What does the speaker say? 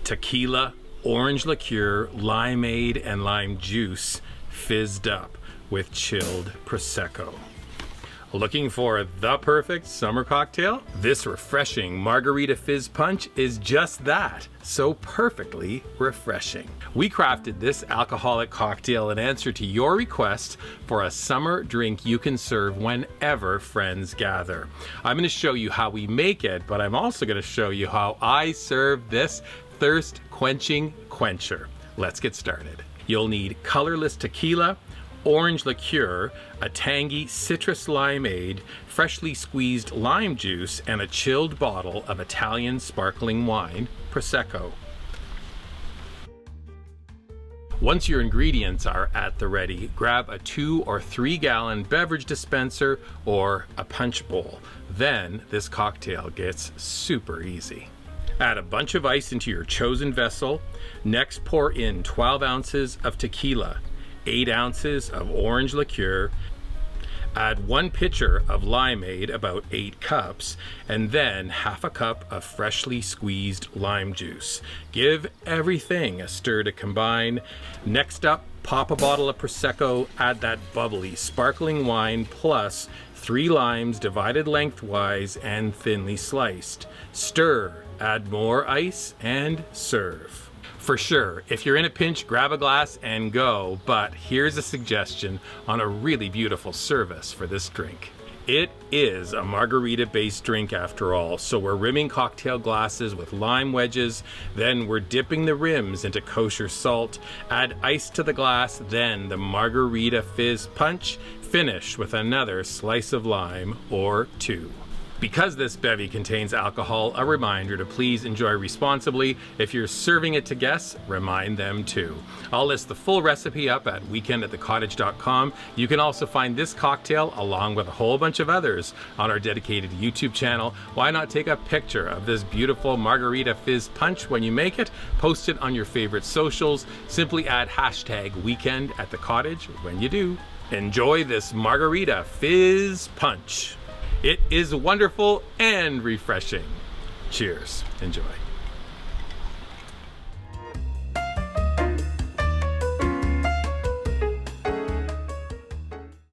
Tequila, orange liqueur, limeade, and lime juice fizzed up with chilled Prosecco. Looking for the perfect summer cocktail? This refreshing Margarita Fizz Punch is just that, so perfectly refreshing. We crafted this alcoholic cocktail in answer to your request for a summer drink you can serve whenever friends gather. I'm going to show you how we make it, but I'm also going to show you how I serve this thirst-quenching quencher. Let's get started. You'll need colorless tequila, orange liqueur, a tangy citrus limeade, freshly squeezed lime juice, and a chilled bottle of Italian sparkling wine, Prosecco. Once your ingredients are at the ready, grab a 2 or 3 gallon beverage dispenser or a punch bowl. Then this cocktail gets super easy. Add a bunch of ice into your chosen vessel. Next, pour in 12 ounces of tequila, 8 ounces of orange liqueur, add 1 pitcher of limeade, about 8 cups, and then half a cup of freshly squeezed lime juice. Give everything a stir to combine. Next up, pop a bottle of Prosecco, add that bubbly sparkling wine plus 3 limes divided lengthwise and thinly sliced. Stir, add more ice, and serve. For sure, if you're in a pinch, grab a glass and go, but here's a suggestion on a really beautiful service for this drink. It is a margarita-based drink after all, so we're rimming cocktail glasses with lime wedges, then we're dipping the rims into kosher salt, add ice to the glass, then the Margarita Fizz Punch, finish with another slice of lime or 2. Because this bevy contains alcohol, a reminder to please enjoy responsibly. If you're serving it to guests, remind them too. I'll list the full recipe up at weekendatthecottage.com. You can also find this cocktail along with a whole bunch of others on our dedicated YouTube channel. Why not take a picture of this beautiful Margarita Fizz Punch when you make it? Post it on your favorite socials. Simply add hashtag weekendatthecottage when you do. Enjoy this Margarita Fizz Punch. It is wonderful and refreshing. Cheers. Enjoy.